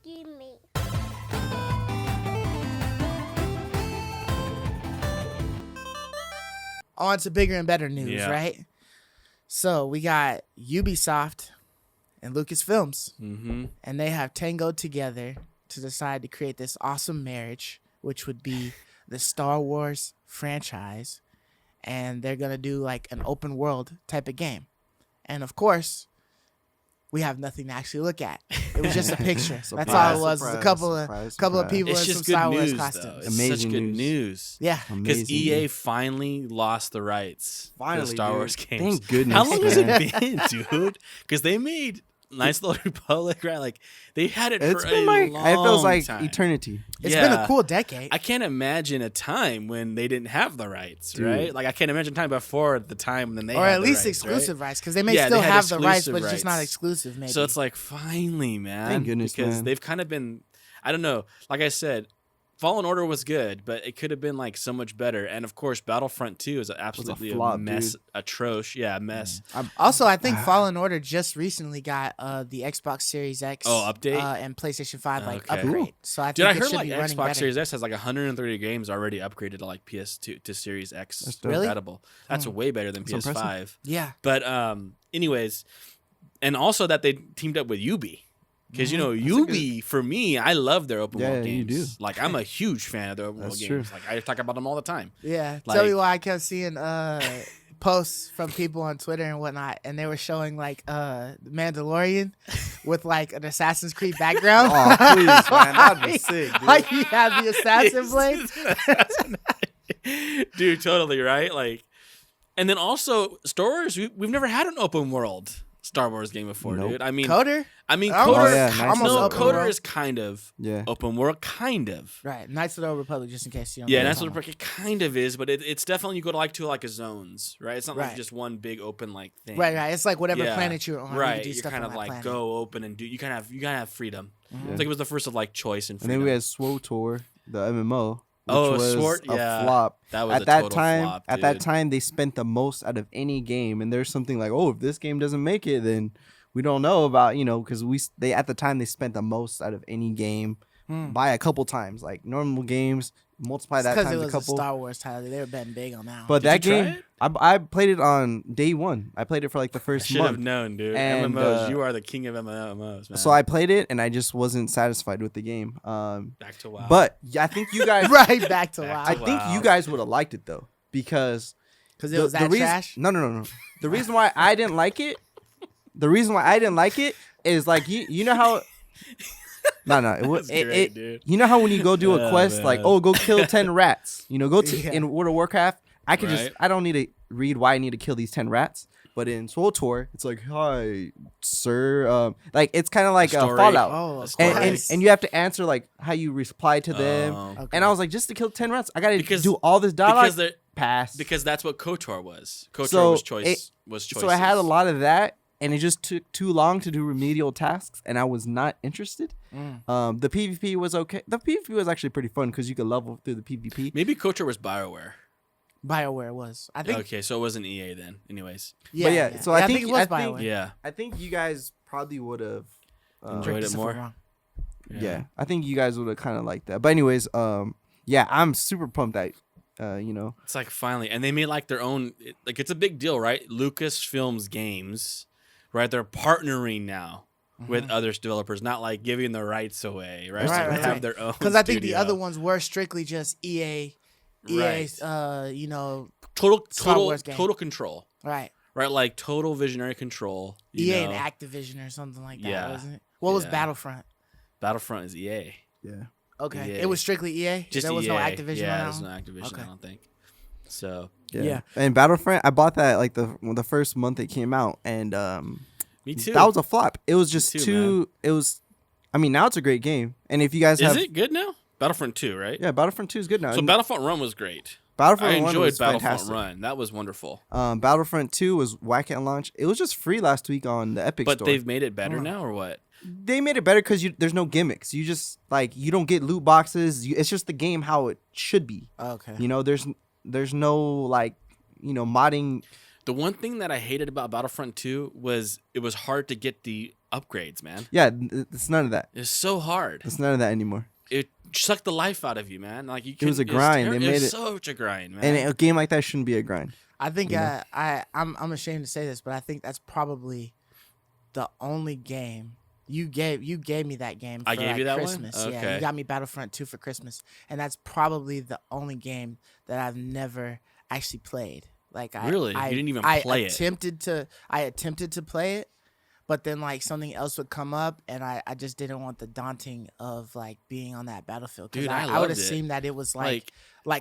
hugging me. On to bigger and better news, Yeah. right? So we got Ubisoft and Lucasfilms, and they have tangoed together to decide to create this awesome marriage, which would be the Star Wars franchise, and they're gonna do like an open world type of game. And of course, we have nothing to actually look at. It was just a picture. That's all it was. It was a couple of people It's in some just good Star Wars news, though. costumes. It's Amazing such good news. news. Yeah. Because Amazing EA news. finally lost the rights to the Star dude. Wars games. Thank goodness. How long has man. it been, dude? Because they made Knights of the Old Republic, right? Like they had it It's for been a like long it feels like time. eternity. It's been a cool decade. I can't imagine a time when they didn't have the rights, Dude. right? Like I can't imagine a time before the time when they or had at the least rights, right? exclusive rights, because they may Yeah, still they had have the rights, exclusive but it's just not rights. exclusive, maybe. So it's like finally, man. Thank goodness, because man. they've kind of been. I don't know. Like I said, Fallen Order was good, but it could have been like so much better. And of course, Battlefront 2 is absolutely flop, a mess, dude. atrocious. Yeah, a mess. Also, I think Fallen Order just recently got the Xbox Series X update? And PlayStation 5 like Okay. upgrade. So I Dude, think I it heard should like be running better. Xbox Series X has like 130 games already upgraded to like PS2 to Series X That's dope. Really? compatible. That's way better than That's PS5. impressive. Yeah. But anyways, and also that they teamed up with Ubi. Because, you know, That's a Ubi, for me, I love their open world Yeah, you games. do. Like, I'm a huge fan of their open world That's games. true. Like, I talk about them all the time. Yeah. Like- Tell me why I kept seeing posts from people on Twitter and whatnot, and they were showing like the Mandalorian with like an Assassin's Creed background. Oh, please, man. That'd be sick, dude. Like he had the assassin blade. Dude, totally, right? Like, and then also, Star Wars, we've never had an open world Star Wars game before, Nope. dude. I mean, Coder? Coder, Almost- yeah, nice almost no, open Coder world. is kind of Yeah. open world, kind of. Right. Knights of the Old Republic, just in case you don't Yeah, know that's what what it kind of is, but it's definitely you go to like a zones, right? It's not like Right. just one big open like thing. Right, right. It's like whatever Yeah. planet you're on. You Right, can do you're stuff kind on of that like planet. go open and do. You kind of have freedom. Yeah. It's like it was the first of like choice and And freedom. then we had SWTOR, the MMO, which Oh, was SWORD, a yeah. flop. That was At a that total time, flop, at that dude. time, they spent the most out of any game, and there's something like, oh, if this game doesn't make it, then we don't know about, because they at the time they spent the most out of any game by a couple times, like normal games multiply that Because it times was a couple. Star Wars title. They were betting big on that. But Did that you try game, it? I played it on day one. I played it for like the first Should have month. known, dude. And, MMOs, you are the king of MMOs, man. So I played it and I just wasn't satisfied with the game. back to WoW. But yeah, I think you guys, right back to Back WoW. I to think WoW. you guys would have liked it though, because Because it was that reason, trash. No. The reason why I didn't like it, is like you know how. No, it was That's great, dude. You know how when you go do a Oh, quest like, man. oh, go kill 10 rats. Go to Yeah. in World of Warcraft. I could Right. I don't need to read why I need to kill these 10 rats. But in SWTOR, it's like, hi, sir. Like it's kind of like a Story. Fallout. Oh, That's of And, course. and, and you have to answer like how you reply to them. Oh. Okay. And I was like, just to kill 10 rats, I gotta Because- do all this dialogue. because they're Pass. because that's what KOTOR was. KOTOR So was choice. was choices. So I had a lot of that, and it just took too long to do remedial tasks, and I was not interested. The PvP was okay. The PvP was actually pretty fun because you could level through the PvP. Maybe KOTOR was BioWare. BioWare was. I think. Okay, so it wasn't EA then. Anyways, Yeah, yeah, so I think- it was I think- BioWare. yeah, I think you guys probably would have Enjoyed Correct it us if more? I'm wrong. yeah. I think you guys would have kind of liked that. But anyways, yeah, I'm super pumped that It's like finally, and they made like their own. Like it's a big deal, right? Lucasfilms games, right? They're partnering now with other developers, not like giving the rights away, right? Right, So they right, have right. their own. Because I think the studio. other ones were strictly just EA. EA's, total Star Wars game. total control, right. right? Like total visionary control. you EA know? and Activision or something like that, Yeah. wasn't it? What was Yeah. Battlefront? Battlefront is EA. yeah. Okay. EA. It was strictly EA? Just there was EA. no Activision Yeah, on there's that no one? Activision. Okay. I don't think. So Yeah. And Battlefront, I bought that like the first month it came out, and me too. that was a flop. It was just too, too. It was. I mean, now it's a great game, and if you guys is have, it good now? Battlefront 2, right? yeah, Battlefront 2 is good now. So And Battlefront Run was great. Battlefront I 1 enjoyed was Battlefront fantastic. Run. That was wonderful. Battlefront 2 was whack at launch. It was just free last week on the Epic But Store. they've made it better now, or what? They made it better because there's no gimmicks. You just like you don't get loot boxes. It's just the game how it should be. Okay. There's no like modding. The one thing that I hated about Battlefront 2 was it was hard to get the upgrades, man. Yeah, it's none of that. It's so hard. It's none of that anymore. It sucked the life out of you, man. Like you. It was a couldn't- grind. They It made was it- such a grind, man. And a game like that shouldn't be a grind. I think You know? I'm ashamed to say this, but I think that's probably the only game you gave me that game. For I gave you that one? Christmas. Yeah, Okay. you got me Battlefront 2 for Christmas, and that's probably the only game that I've never actually played. Like Really? You didn't even play it? I attempted to play it, but then like something else would come up, and I just didn't want the daunting of like being on that battlefield. Dude, I I would loved it. assume that it was like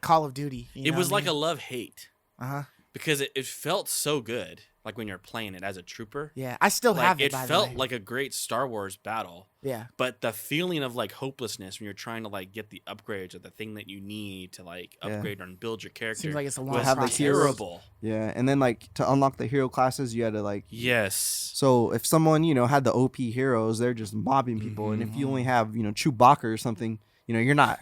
Call of Duty. It was like a love-hate uh-huh. because it felt so good. Like when you're playing it as a trooper. Yeah, I still have it. It By felt the way. like a great Star Wars battle. Yeah. But the feeling of like hopelessness when you're trying to like get the upgrades or the thing that you need to like Yeah. upgrade and build your character Seems like it's a long was have the process. heroes. terrible. Yeah, and then like to unlock the hero classes, you had to like. Yes. So if someone had the OP heroes, they're just mobbing people, and if you only have Chewbacca or something, you're not.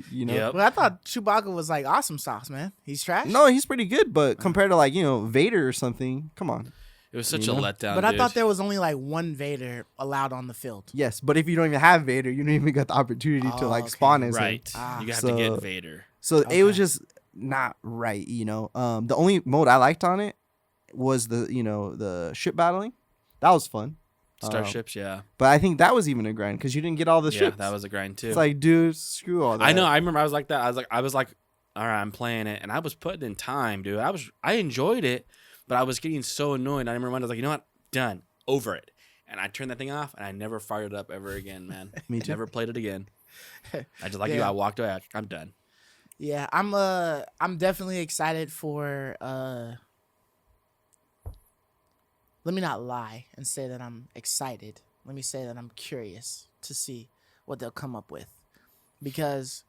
Yep. Well, I thought Chewbacca was like awesome sauce, man. He's trash. No, he's pretty good, but compared to like Vader or something, come on. It was such You a know? letdown. but dude. I thought there was only like one Vader allowed on the field. Yes, but if you don't even have Vader, you don't even get the opportunity to Oh, like okay. spawn as him. right. Ah. You have So- to get Vader. So it was Okay. just not right, The only mode I liked on it was the ship battling. That was fun. Starships, yeah. But I think that was even a grind because you didn't get all the Yeah, ships. that was a grind too. It's like, dude, screw all that. I know. I remember I was like that. I was like, all right, I'm playing it, and I was putting in time, dude. I enjoyed it, but I was getting so annoyed. I remember I was like, you know what, done, over it, and I turned that thing off, and I never fired it up ever again, man. Me I too. never played it again. I just like you. Yeah. I walked away. I'm done. Yeah, I'm definitely excited for. Let me not lie and say that I'm excited. Let me say that I'm curious to see what they'll come up with, because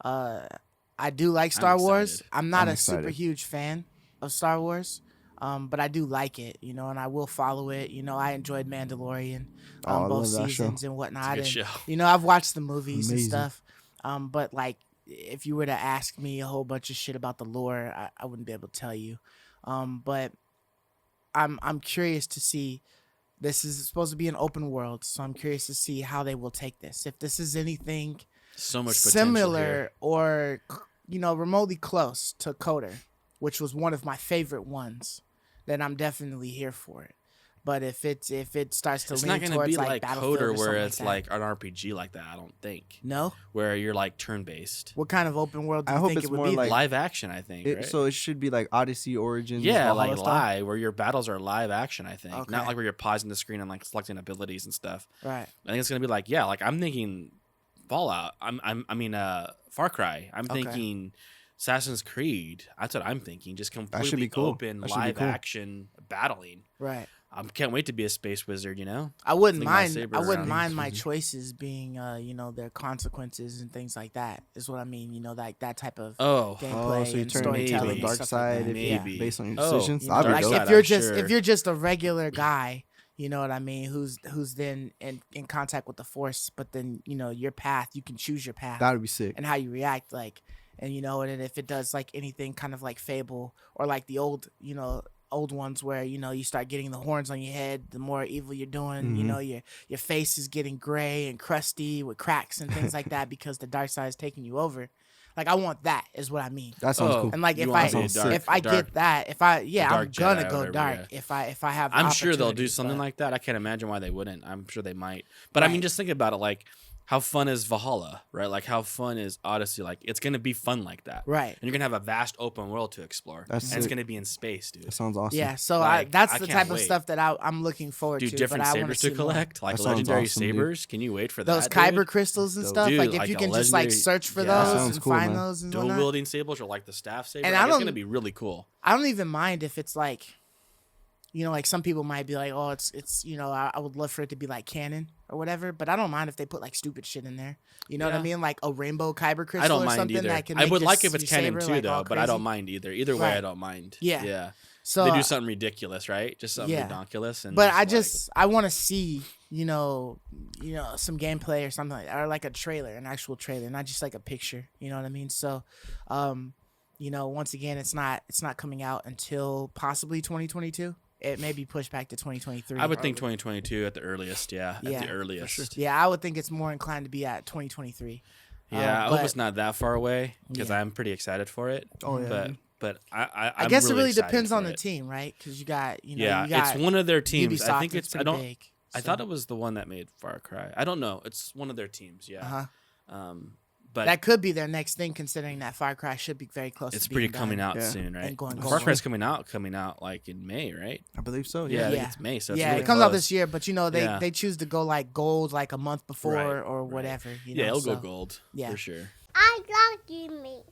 I do like Star Wars. excited. I'm not I'm a super excited. huge fan of Star Wars, but I do like it, and I will follow it. I enjoyed Mandalorian, Oh, I both love that show. seasons and whatnot. It's a good and, show. I've watched the movies and Amazing. stuff, but like if you were to ask me a whole bunch of shit about the lore, I wouldn't be able to tell you. But I'm curious to see. This is supposed to be an open world, so I'm curious to see how they will take this. If this is anything So much potential similar here. or remotely close to Coder, which was one of my favorite ones, then I'm definitely here for it. But if it starts to It's lean not going to towards be like like Battlefield Coder or where something it's that. like an RPG like that. I don't think. No, Where you're like turn based, what kind of open world do I you hope think it's it would more be? like- then? live action. I think. right? So it should be like Odyssey Origins. Yeah, Valhalla like style. live, where your battles are live action. I think Okay. not like where you're pausing the screen and like selecting abilities and stuff. Right. I think it's gonna be like like I'm thinking Fallout. Far Cry. I'm Okay. thinking Assassin's Creed. That's what I'm thinking. Just completely should be cool. open That should be live cool. action battling. Right. I can't wait to be a space wizard. I wouldn't Fling mind. lightsaber I wouldn't around. mind my choices being, their consequences and things like that. Is what I mean. Like that type of Oh, gameplay Oh, so you and turn into storytelling. the maybe. and dark stuff side like that. if Maybe. based on your Oh, decisions. you That'd know, be Like dark dope. side, if you're I'm just sure. if you're just a regular guy, you know what I mean, who's then in contact with the Force, but then your path, you can choose your path That would be sick. and how you react, like, and and if it does like anything kind of like Fable or like the old ones where you start getting the horns on your head, the more evil you're doing, your face is getting gray and crusty with cracks and things like that because the dark side is taking you over. Like I want that is what I mean. That sounds Oh. cool. And like You if wanna I be a dark- if I dark- get that, if I dark I'm gonna Jedi or go whatever, dark yeah. if I have. I'm sure they'll do opportunities, something but- like that. I can't imagine why they wouldn't. I'm sure they might. But I mean, Right. just think about it. Like, how fun is Valhalla, right? Like, how fun is Odyssey? Like, it's gonna be fun like that, Right. And you're gonna have a vast open world to explore, That's and it's sick. gonna be in space, dude. That sounds awesome. Yeah, so Like, that's I the can't type of wait. stuff that I'm looking forward Dude, to. different but I wanna sabers see to more. collect, like That sounds legendary awesome, dude. sabers. Can you wait for Those that? kyber dude? crystals and Dope. stuff. Dude, like if like you a can just like legendary- search for Yeah. those That sounds and cool, find man. those and Dual whatnot. wielding sabers or like the staff saber. And Like, I it's don't- gonna be really cool. I don't even mind if it's like, like some people might be like, oh, it's I would love for it to be like canon or whatever, but I don't mind if they put like stupid shit in there. You know what I Yeah. mean? Like a rainbow kyber crystal I don't or mind something either. that can. I make would your like if your it's canon saber, too, like, though. all But I don't crazy. mind either. Either way, I Right. don't mind. Yeah. Yeah. So They do something ridiculous, right? Just something yeah. ridiculous. And But just, I want to see, some gameplay or something like that, or like a trailer, an actual trailer, not just like a picture. You know what I mean? So, once again, it's not coming out until possibly 2022. It may be pushed back to 2023. I would think 2022 at the earliest. Yeah, at the earliest. sure. Yeah, I would think it's more inclined to be at 2023. Yeah, I hope but- it's not that far away because Yeah. I'm pretty excited for it. Oh, yeah. But I I guess it really excited depends on for the it. team, right? Because you got, you Yeah, got it's one of their teams. Ubisoft, I think it's it's. I pretty don't. big. I so- thought it was the one that made Far Cry. I don't know. It's one of their teams. Yeah. Uh-huh. But That could be their next thing, considering that Far Cry should be very close. it's to pretty being coming done. out Yeah. soon, right? And going Far gold. Cry's coming out like in May, right? I believe so. Yeah, I think Yeah. it's May. So it's Yeah, really it comes out close. this year, but they Yeah. they choose to go like gold like a month before Right, or right. whatever. Yeah, it'll go so- gold Yeah. for sure. I love you, me.